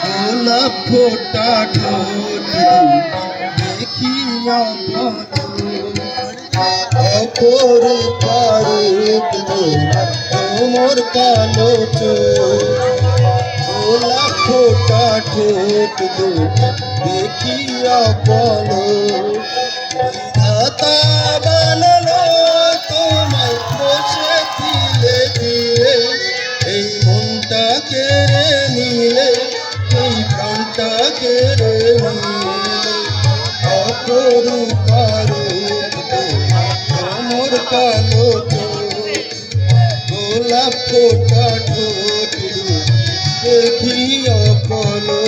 গোলাপ ফোটা ঠোঁট দেখিয়া অপরূপা রূপ তোমার কালো চোখ গোলাপ ফোটা ঠোঁট দেখিয়া বলো বিধাতা বানালো তোমায় বসে দিলে দিলে এই মনটা কেড়ে নিলে এই প্রাণটা কেড়ে নিলে অপরূপা রূপ তোমার কালো চোখ গোলাপ ফোটা ঠোঁট দেখিয়া বলো